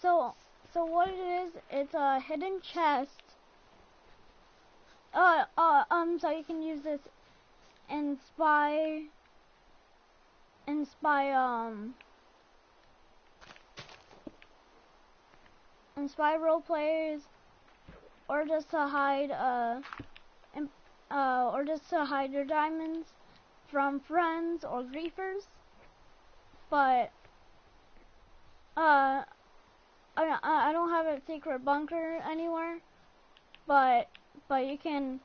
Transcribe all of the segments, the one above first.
So what it is, it's a hidden chest. So you can use this and spy role players, or just to hide your diamonds from friends or griefers. But I don't have a secret bunker anywhere, but you can.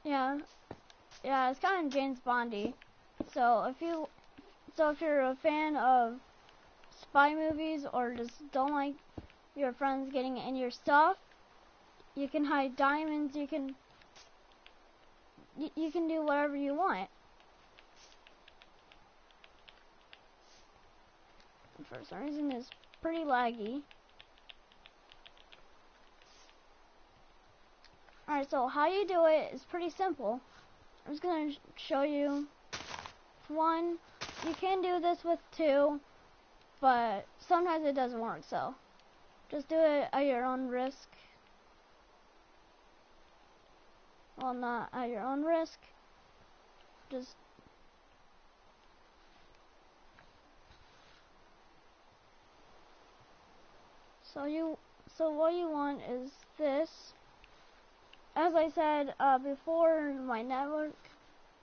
Yeah, it's kind of James Bondy. So if you're a fan of spy movies, or just don't like your friends getting in your stuff, you can hide diamonds. You can do whatever you want. For some reason, it's pretty laggy. Alright, so how you do it is pretty simple. I'm just going to show you. One, you can do this with two, but sometimes it doesn't work, so just do it at your own risk. Well, not at your own risk. Just so what you want is this. As I said before, my network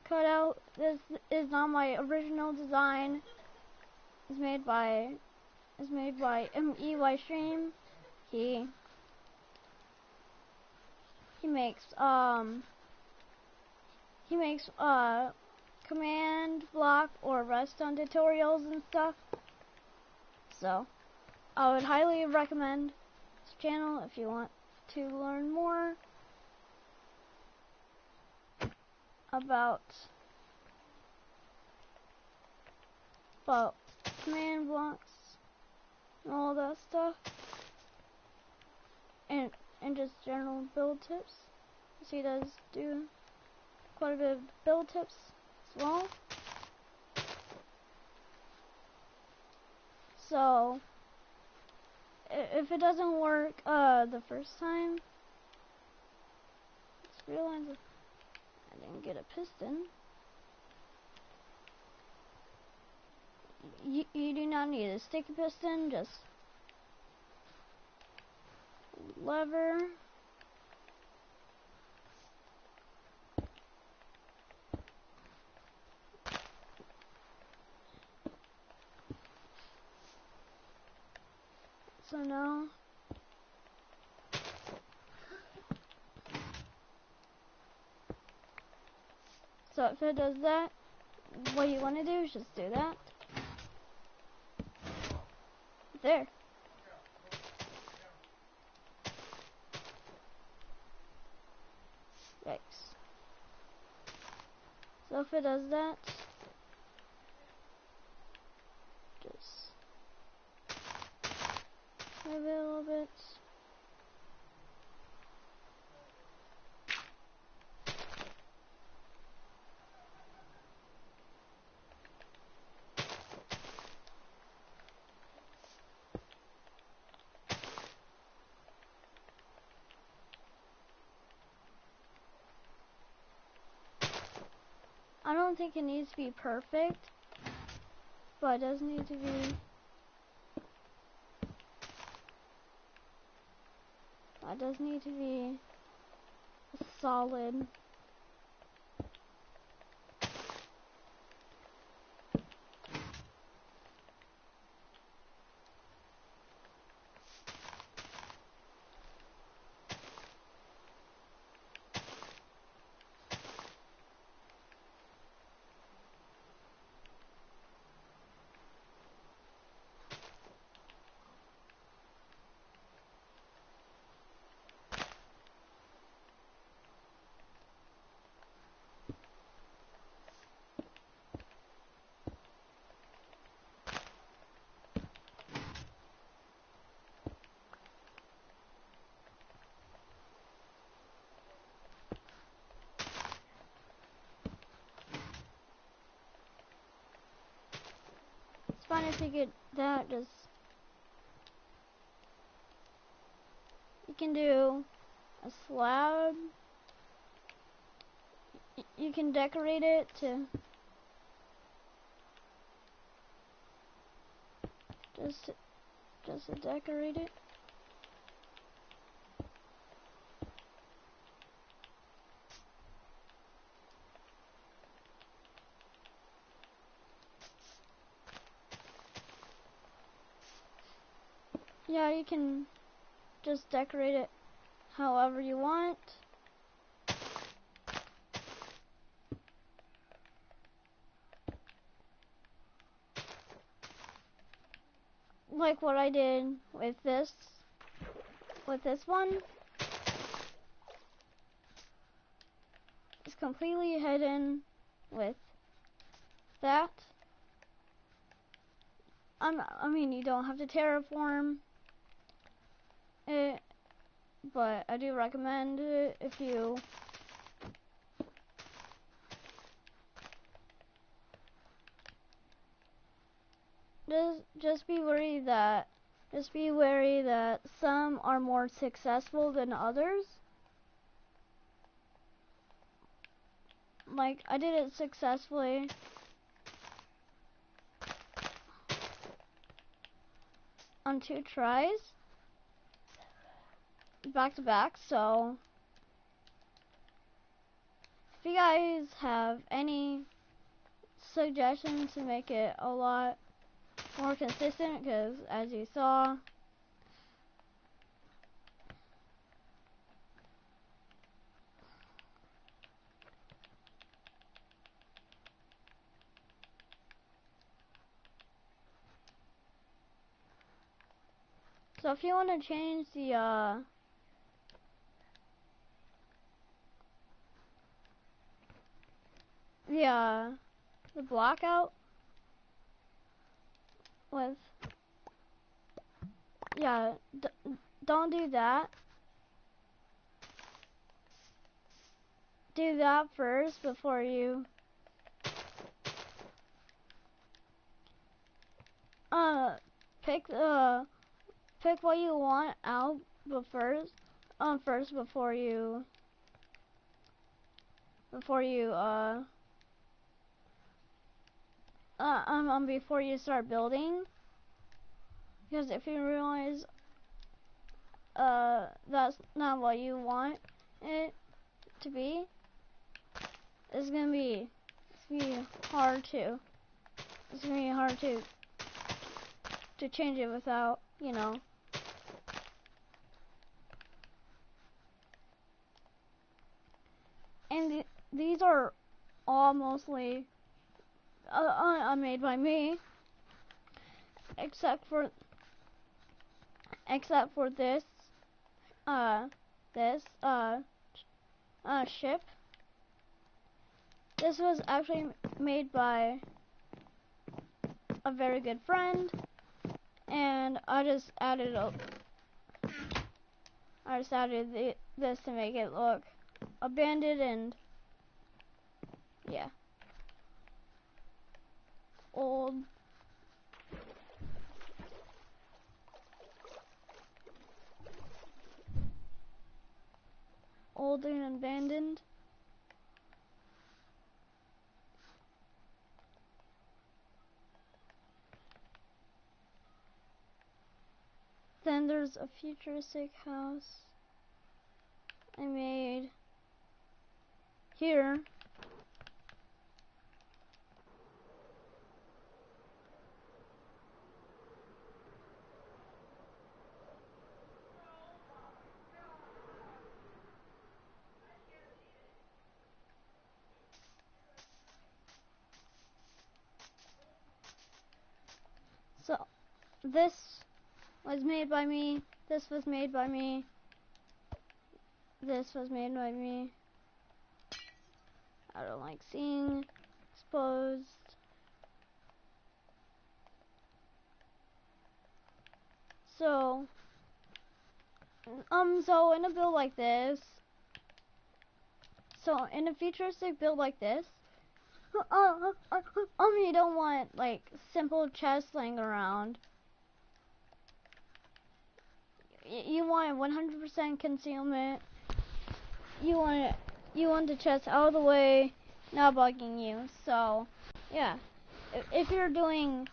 cut out. This is not my original design. It's made by MEY Stream. He makes command block or redstone tutorials and stuff. So I would highly recommend this channel if you want to learn more about command blocks and all that stuff, and just general build tips. So he does do quite a bit of build tips as well. So if it doesn't work the first time, just realize I didn't get a piston. You do not need a sticky piston, just lever. So now if it does that, what you want to do is just do that. There. Yikes. So if it does that, just move it a little bit. I don't think it needs to be perfect, but it does need to be. It does need to be solid. fine if you get that. Just you can do a slab. You can decorate it to just to decorate it. Yeah, you can just decorate it however you want. Like what I did with this one. It's completely hidden with that. I mean, you don't have to terraform it, but I do recommend it if you just be wary that some are more successful than others. Like I did it successfully on 2 tries back to back. So if you guys have any suggestions to make it a lot more consistent, because as you saw, so if you want to change the block out with, don't do that. Do that first before you pick what you want out, but first before you before you start building, because if you realize that's not what you want it to be, it's gonna be hard to change it without, you know. And these are all mostly made by me, except for this ship. This was actually made by a very good friend, and I just added this to make it look abandoned, and yeah, old and abandoned. Then there's a futuristic house I made here. So this was made by me. This was made by me. This was made by me. I don't like seeing exposed. So in a build like this, in a futuristic build like this, You don't want like simple chest laying around. You want 100% concealment. You want the chest out of the way, not bugging you. So, yeah, if you're doing,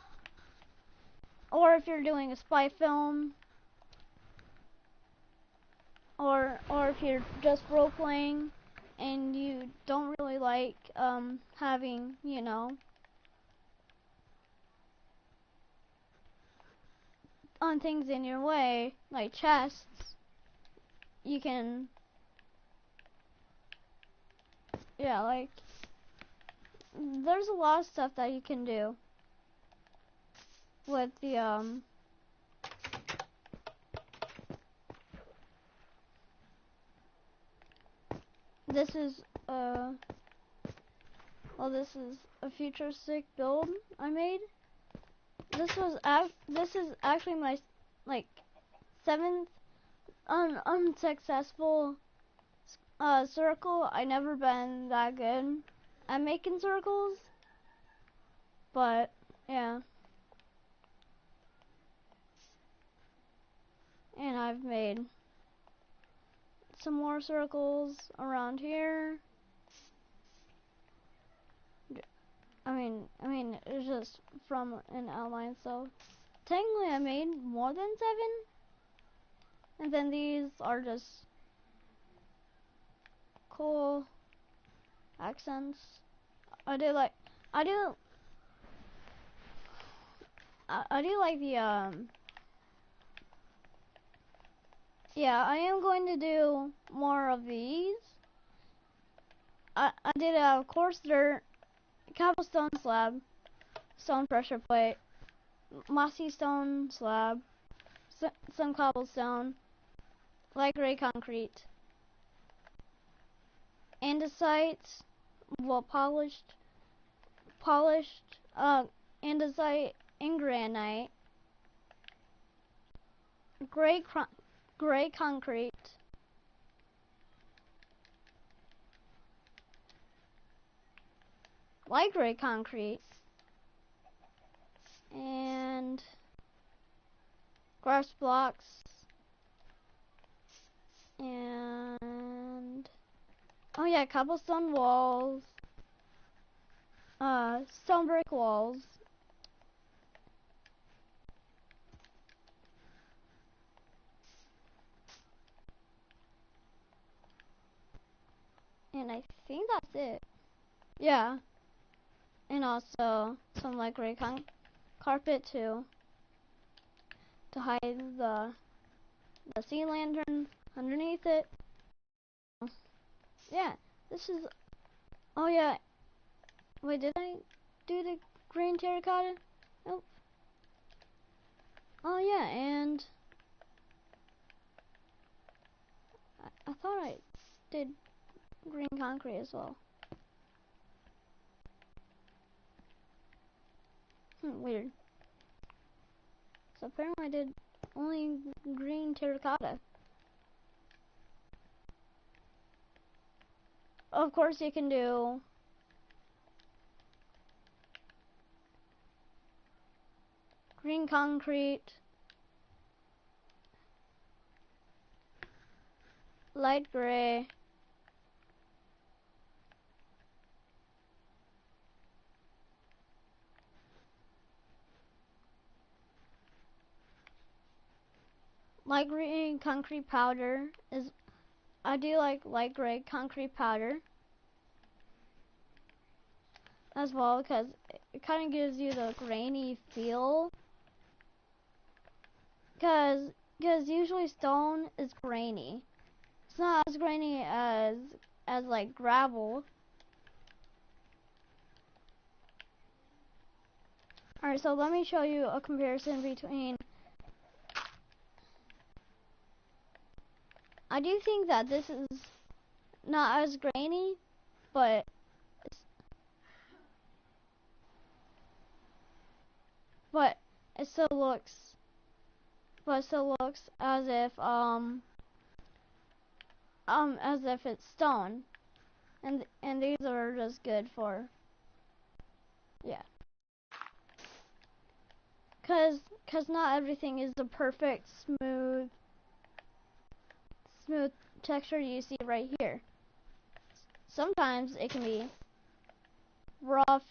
or if you're doing a spy film, or if you're just role playing, and you don't really like having, on things in your way, like chests, you can, yeah, like, there's a lot of stuff that you can do with the, this is, well, this is a futuristic build I made. This is actually my, like, 7th unsuccessful circle. I never been that good at making circles, but yeah. And I've made some more circles around here. I mean, it's just from an outline, so technically I made more than 7. And then these are just cool accents. I do like, I do, I do like the, yeah, I am going to do more of these. I did a coarse dirt, cobblestone slab, stone pressure plate, mossy stone slab, some cobblestone, light gray concrete, andesite, well, polished, andesite and granite, gray concrete, light gray concrete, and grass blocks, and oh yeah, cobblestone walls, stone brick walls, and I think that's it. Yeah, and also some light gray carpet too, to hide the sea lantern underneath it. Yeah, this is, oh yeah, wait, did I do the green terracotta? Nope. Oh yeah, and I thought I did green concrete as well. Weird. So apparently I did only green terracotta. Of course you can do green concrete, light gray, light green concrete powder is, I do like light gray concrete powder as well, because it kind of gives you the grainy feel. Because usually stone is grainy. It's not as grainy as like gravel. Alright, so let me show you a comparison between, I do think that this is not as grainy, but but it still looks as if as if it's stone, and these are just good for Yeah. Cause not everything is the perfect smooth texture you see right here. Sometimes it can be rough,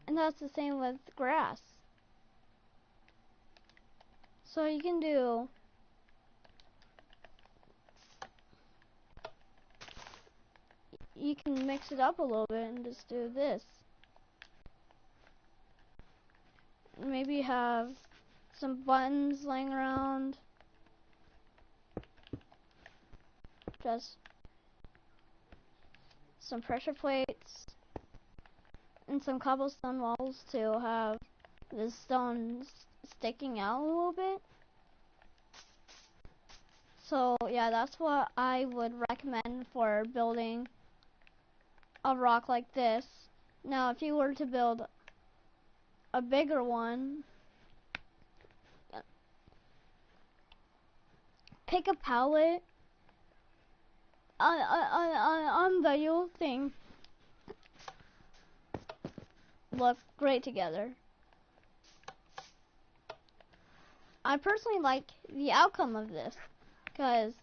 and that's the same with grass. So you can mix it up a little bit and just do this. Maybe have some buttons laying around. Just some pressure plates and some cobblestone walls to have the stones sticking out a little bit. So yeah, that's what I would recommend for building a rock like this. Now if you were to build a bigger one, pick a palette on the you'll thing look great together. I personally like the outcome of this because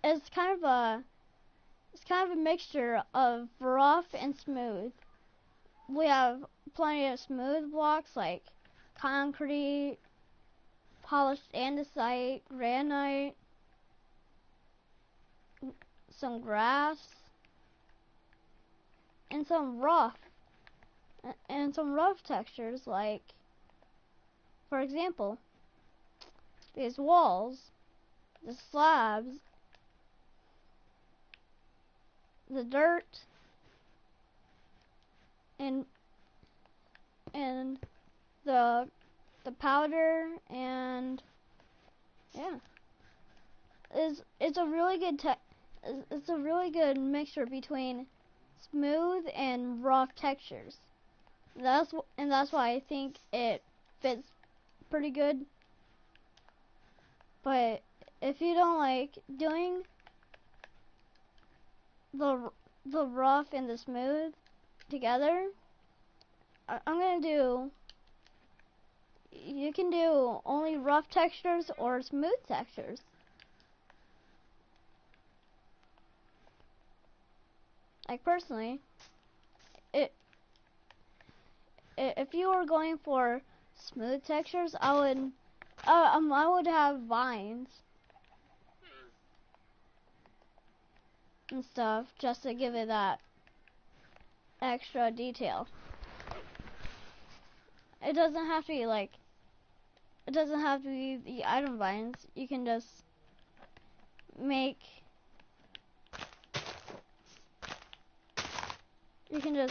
it's kind of a mixture of rough and smooth. We have plenty of smooth blocks like concrete, polished andesite, granite, some grass, and some rough textures like, for example, these walls, the slabs, the dirt, and the powder, and yeah, it's a really good it's a really good mixture between smooth and rough textures. That's why I think it fits pretty good. But if you don't like doing the rough and the smooth together, I'm gonna do. You can do only rough textures or smooth textures. Like personally, if you were going for smooth textures, I would have vines and stuff just to give it that extra detail. It doesn't have to be like, it doesn't have to be the item vines. You can just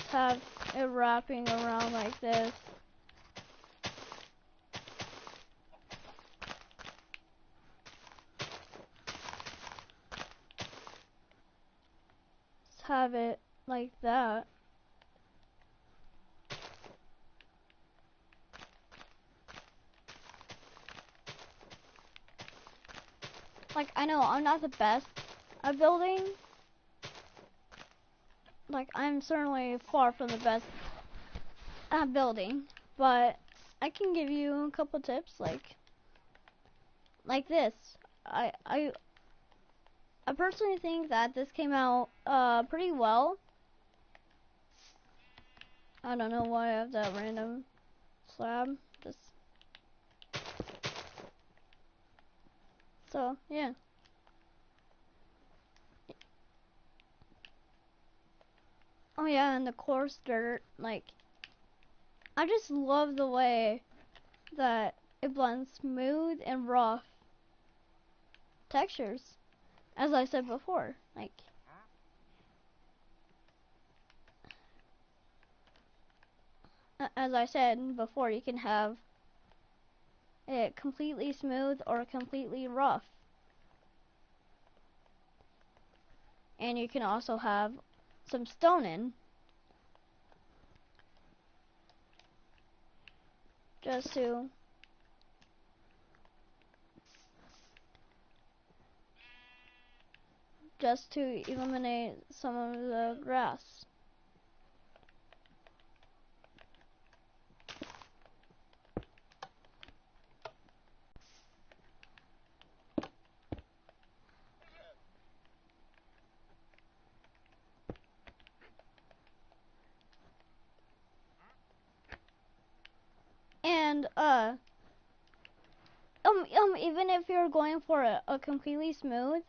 have it wrapping around like this. Just have it like that. Like, I know I'm not the best at building. Like, I'm certainly far from the best at building, but I can give you a couple tips like this. I personally think that this came out pretty well. I don't know why I have that random slab. Just so yeah. Oh yeah, and the coarse dirt, like, I just love the way that it blends smooth and rough textures. As I said before, like, as I said before, you can have it completely smooth or completely rough. And you can also have some stone in. Just to just to eliminate some of the grass. And even if you're going for a completely smooth,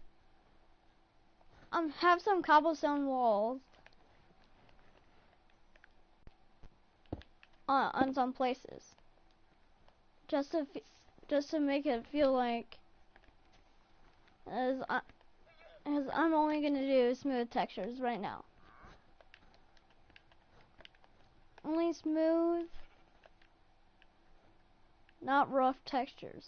have some cobblestone walls on some places, just to make it feel like as I'm only gonna do smooth textures right now. Only smooth, not rough textures.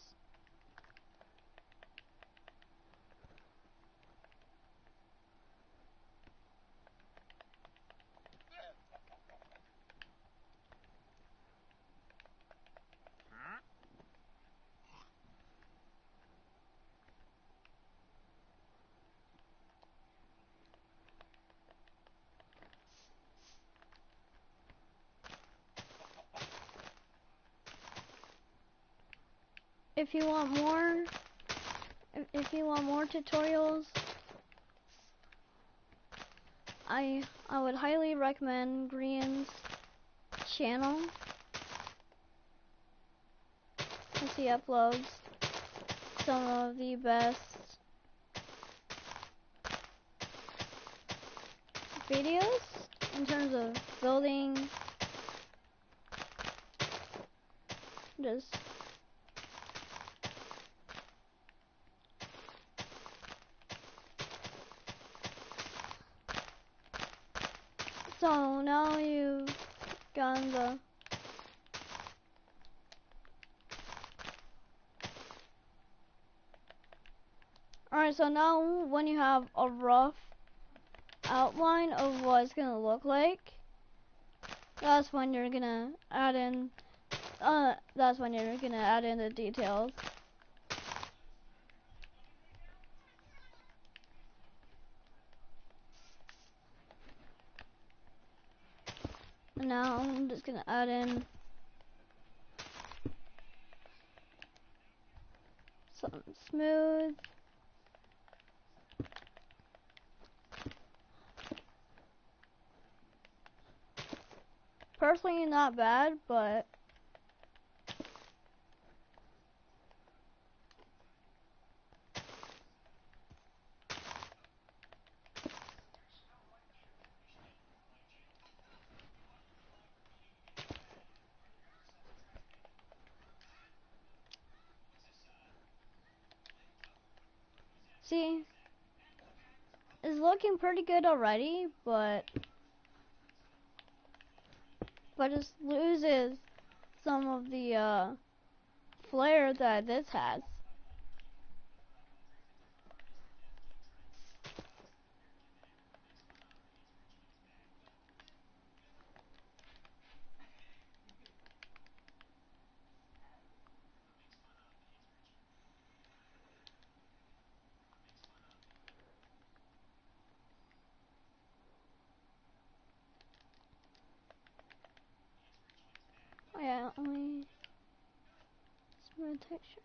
If you want more, if you want more tutorials, I would highly recommend Grian's channel, as he uploads some of the best videos in terms of building, just so now you've gotten the alright, so now when you have a rough outline of what it's gonna look like, that's when you're gonna add in the details. And now I'm just gonna add in some smooth. Personally, not bad, but see, it's looking pretty good already, but just loses some of the flair that this has. Oh yeah, only smooth textures.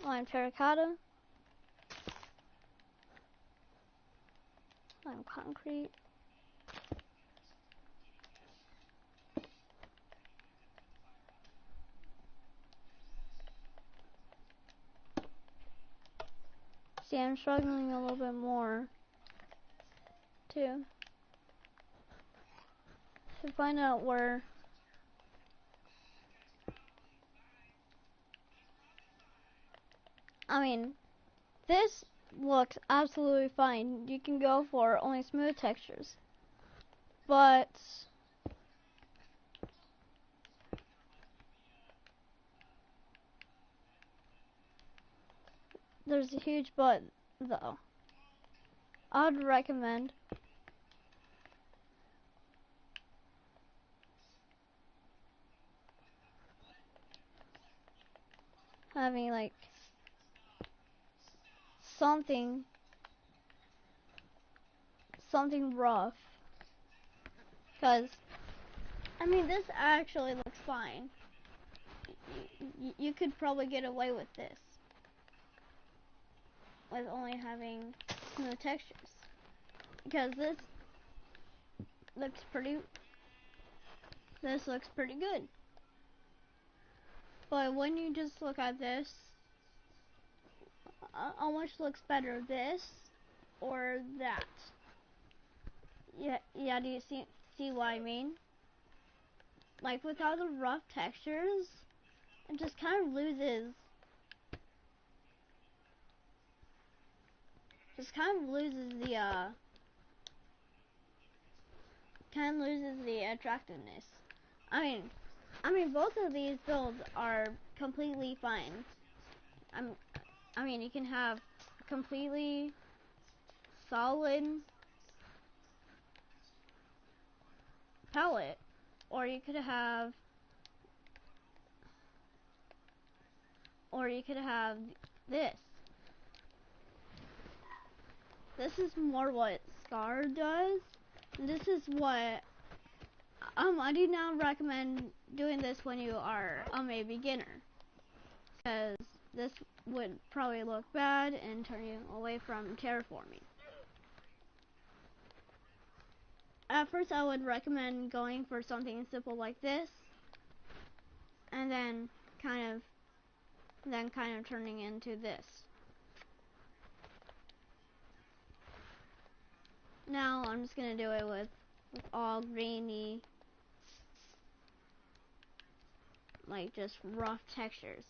Lime terracotta. Lime concrete. See, I'm struggling a little bit more too to find out where. I mean, this looks absolutely fine. You can go for only smooth textures, but there's a huge but though. I'd recommend having like something rough. Because, I mean, this actually looks fine. You could probably get away with this. With only having smooth textures. Because this looks pretty good. But when you just look at this, how much looks better, this or that? Yeah, do you see what I mean? Like, without the rough textures, it just kind of loses. The attractiveness. I mean, both of these builds are completely fine. I mean, you can have a completely solid palette, or you could have this. This is more what Scar does. This is what I do not recommend doing this when you are a beginner, because this would probably look bad and turn you away from terraforming. At first, I would recommend going for something simple like this, and then kind of turning into this. Now I'm just gonna do it with all grainy, like just rough textures,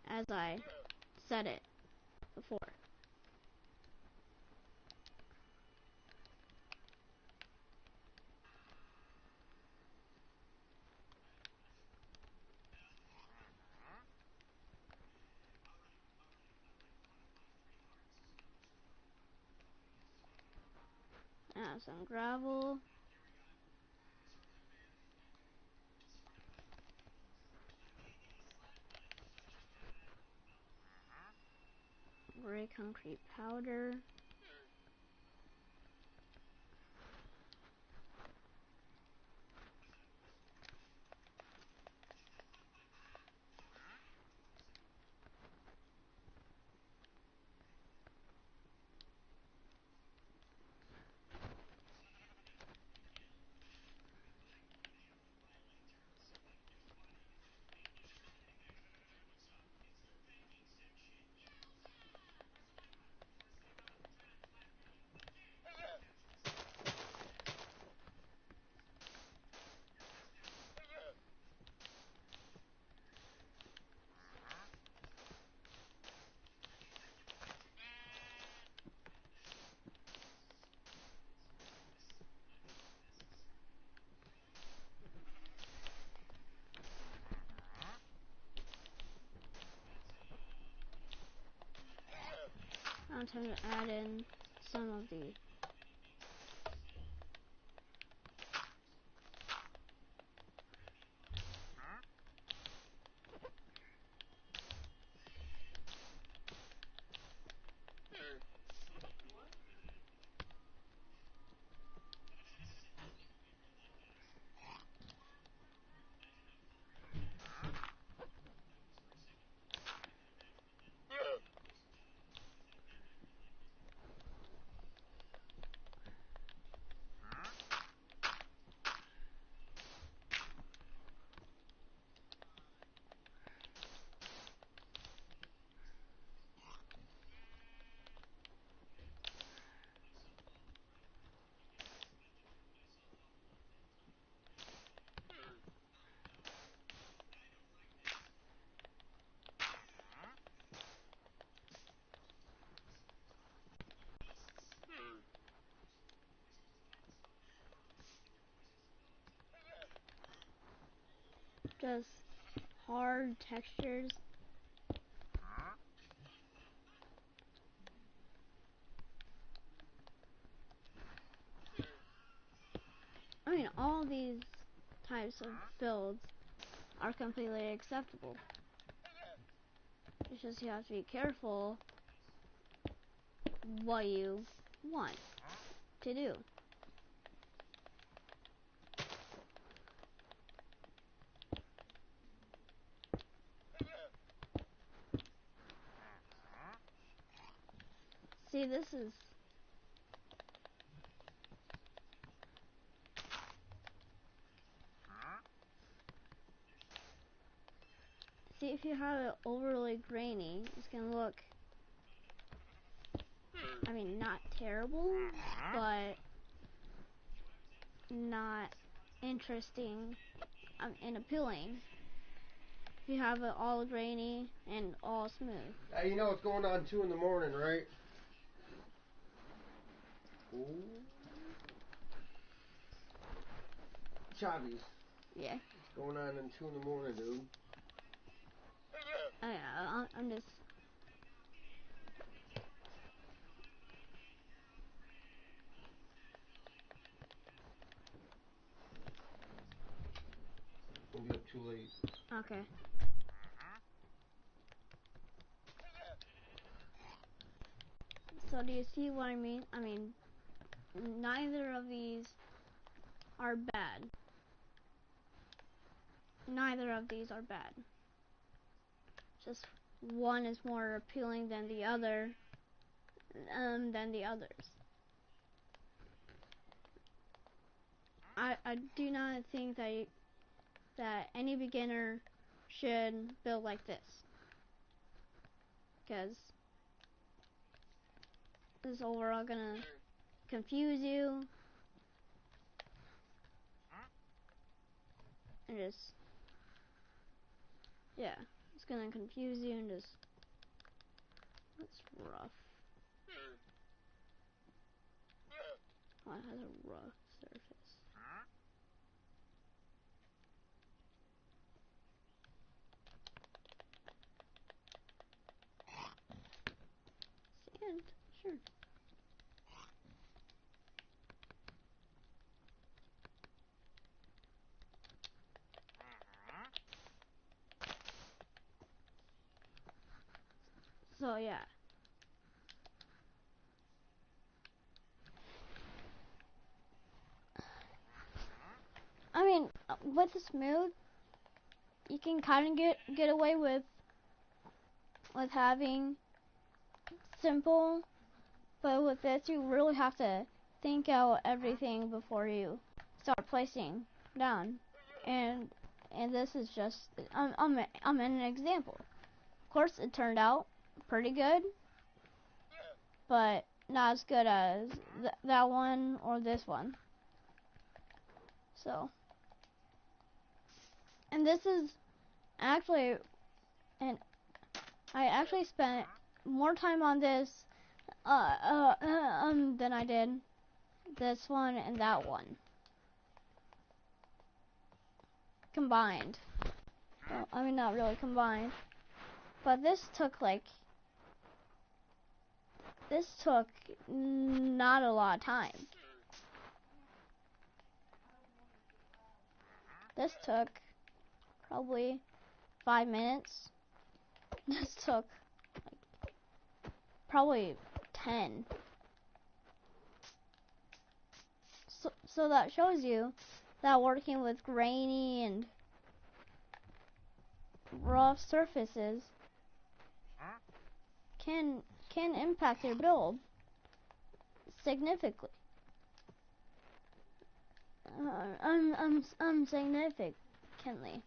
as I said it before. Add some gravel. Gray concrete powder. Now time to add in some of the just hard textures. I mean, all these types of builds are completely acceptable. It's just you have to be careful what you want to do. See, this is see, if you have it overly grainy, it's gonna look, I mean, not terrible, but not interesting and appealing. If you have it all grainy and all smooth. You know what's going on 2 in the morning, right? Ooh. Chubbies. Yeah. What's going on in 2 in the morning, dude? I'm just. We'll be up too late. Okay. So do you see what I mean? I mean, neither of these are bad. Neither of these are bad. Just one is more appealing than the other, than the others. I do not think that any beginner should build like this, because this is overall gonna confuse you and just, yeah, it's gonna confuse you and just, that's rough. Oh, it has a rough surface. Sand, sure. So yeah. I mean, with the smooth, you can kind of get away with having simple, but with this, you really have to think out everything before you start placing down. And this is just, I'm in an example. Of course, it turned out pretty good, but not as good as that one or this one. So, and this is actually, and I actually spent more time on this than I did this one and that one combined. Well, I mean, not really combined, but this took not a lot of time. This took probably 5 minutes. This took probably 10. So that shows you that working with grainy and rough surfaces can impact your build significantly. Significantly.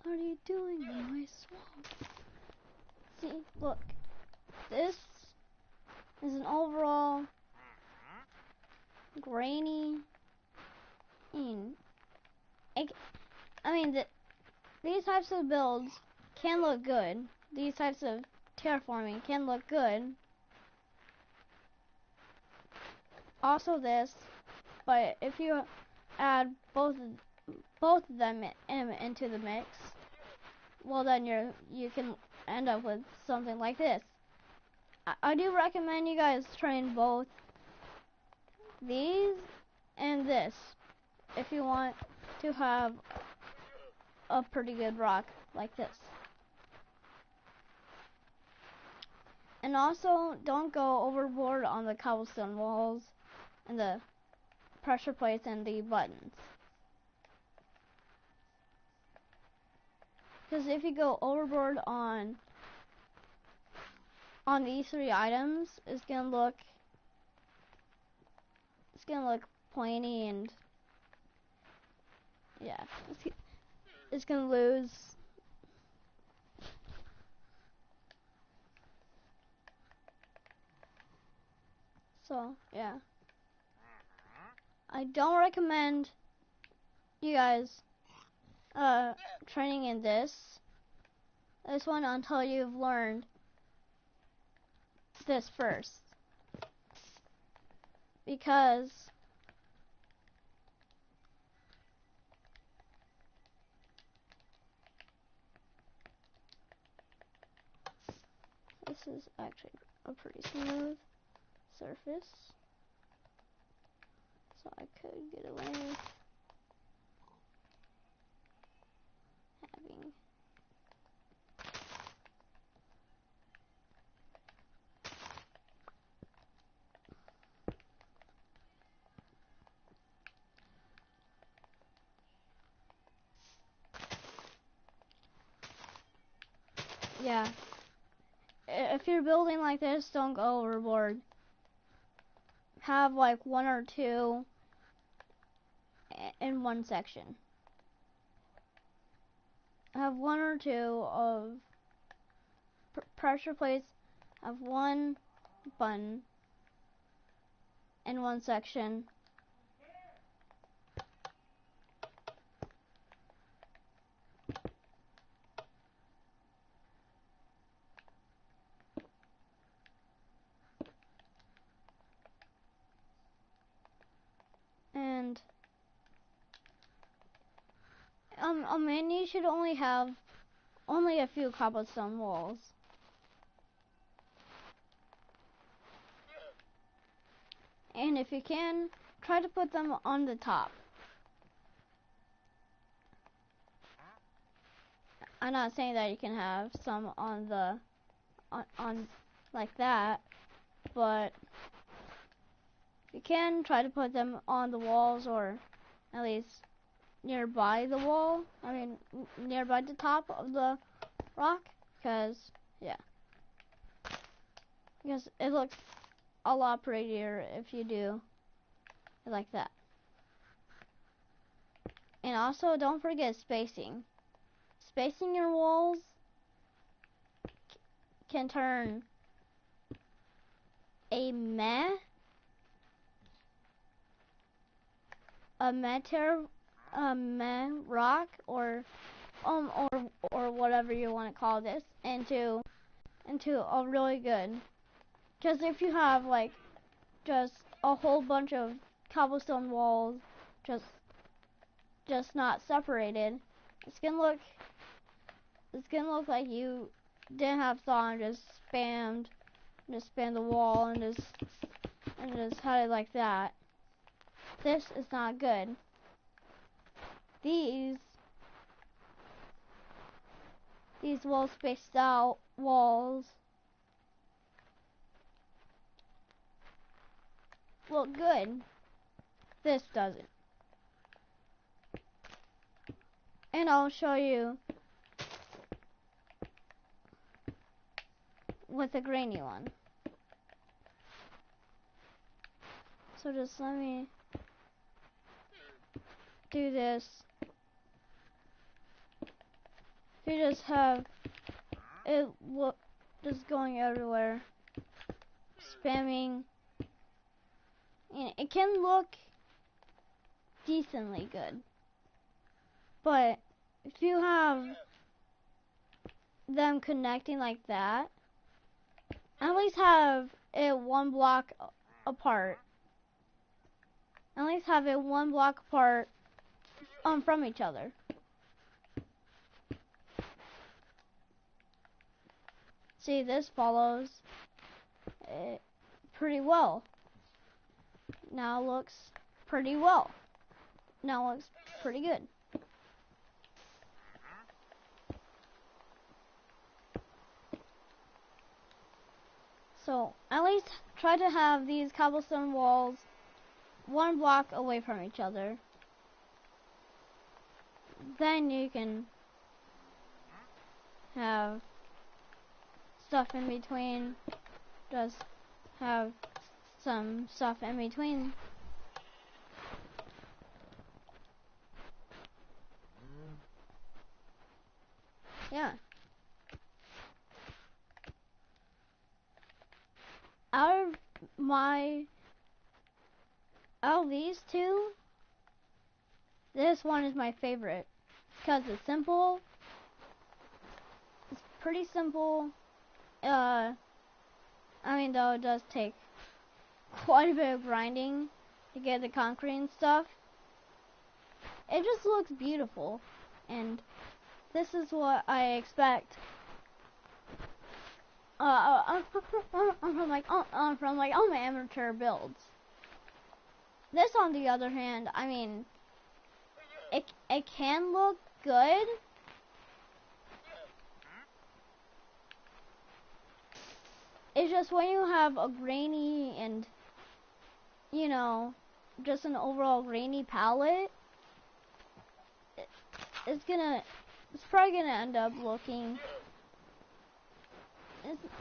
What are you doing in my swamp? See, look. This is an overall grainy. I mean, these types of builds can look good. These types of terraforming can look good. also this, but if you add both of them into the mix, well then you can end up with something like this. I do recommend you guys train both these and this if you want to have a pretty good rock like this. And also, don't go overboard on the cobblestone walls and the pressure plates and the buttons. Because if you go overboard on these three items, it's gonna look pointy and yeah, it's gonna lose. So yeah, I don't recommend you guys training in this one until you've learned this first, because this is actually a pretty smooth surface, so I could get away with having yeah. If you're building like this, don't go overboard. Have like one or two in one section. Have one or two of pressure plates. Have one button in one section. And and you should only have a few cobblestone walls. And if you can, try to put them on the top. I'm not saying that you can have some on the on like that, but you can try to put them on the walls, or at least nearby the wall. I mean, nearby the top of the rock, because yeah, because it looks a lot prettier if you do it like that. And also, don't forget spacing. Spacing your walls can turn a meh rock or whatever you want to call this into a really good. Because if you have like just a whole bunch of cobblestone walls just not separated, it's gonna look like you didn't have thought and just spammed the wall and just had it like that. This is not good. These well spaced out walls look good. This doesn't. And I'll show you with a grainy one. So just let me do this. You just have it just going everywhere, spamming, and it can look decently good. But if you have them connecting like that, at least have it one block apart. At least have it 1 block apart from each other. See, this follows it pretty well. Now looks pretty well. Now looks pretty good. So at least try to have these cobblestone walls 1 block away from each other. Then you can have stuff in between. Just have some stuff in between. Yeah. Out of these two, this one is my favorite because it's simple. It's pretty simple. I mean, though it does take quite a bit of grinding to get the concrete and stuff. It just looks beautiful, and this is what I expect. From like all my amateur builds. This, on the other hand, I mean, it can look good. It's just when you have a grainy and, you know, just an overall grainy palette, it's probably gonna end up looking.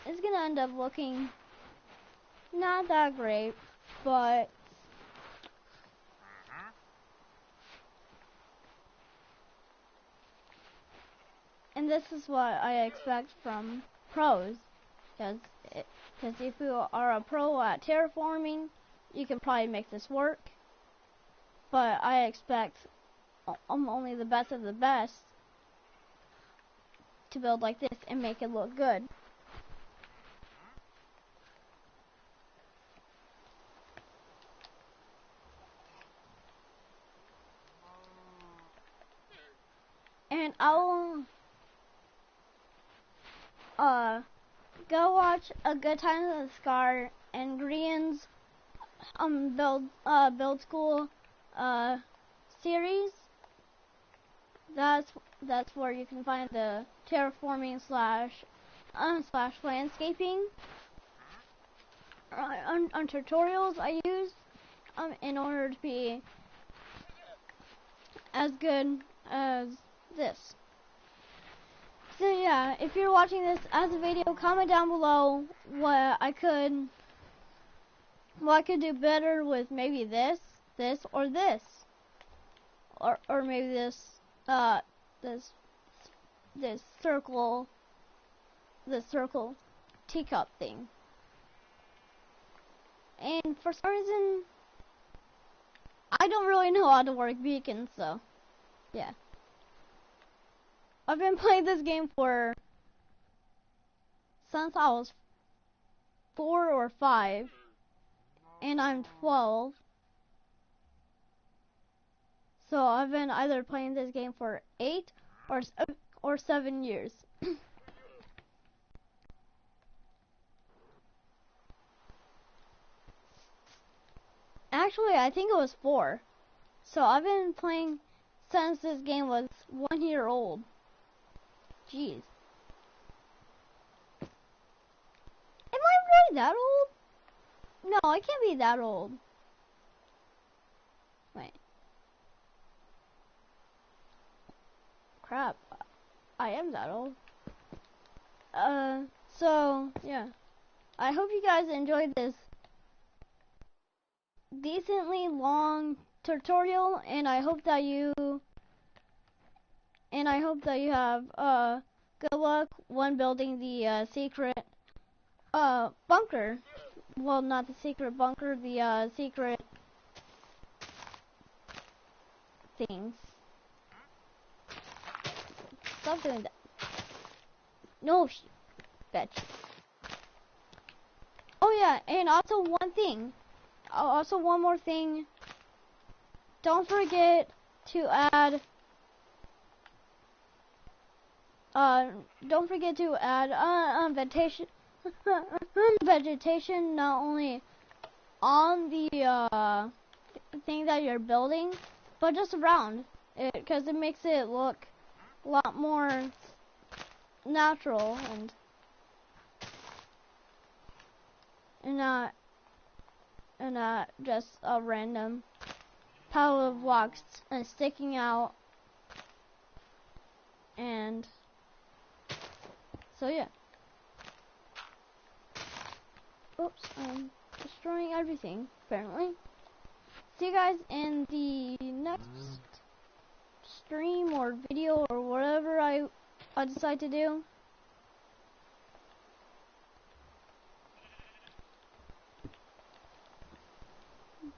It's gonna end up looking not that great, but and this is what I expect from pros, because if you are a pro at terraforming, you can probably make this work. But I expect only the best of the best to build like this and make it look good. And I'll go watch A Good Time at the Scar and Grian's build school series. That's where you can find the terraforming slash landscaping on tutorials I use in order to be as good as this. So yeah, if you're watching this as a video, comment down below what I could do better with maybe this, or this, or maybe this circle teacup thing. And for some reason, I don't really know how to work beacons, so yeah. I've been playing this game since I was 4 or 5, and I'm 12. So I've been either playing this game for 8 or 7 years. Actually, I think it was 4. So I've been playing since this game was 1 year old. Jeez. Am I really that old? No, I can't be that old. Wait. Crap. I am that old. So, yeah. I hope you guys enjoyed this decently long tutorial, and I hope that you have good luck when building the secret bunker. Well, not the secret bunker, the secret things. Stop doing that. No, bitch. Oh yeah, and also one more thing. don't forget to add vegetation vegetation not only on the thing that you're building, but just around it, because it makes it look a lot more natural and not just a random pile of blocks and sticking out. And so yeah. Oops, I'm destroying everything apparently. See you guys in the next stream or video or whatever I decide to do.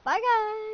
Bye guys!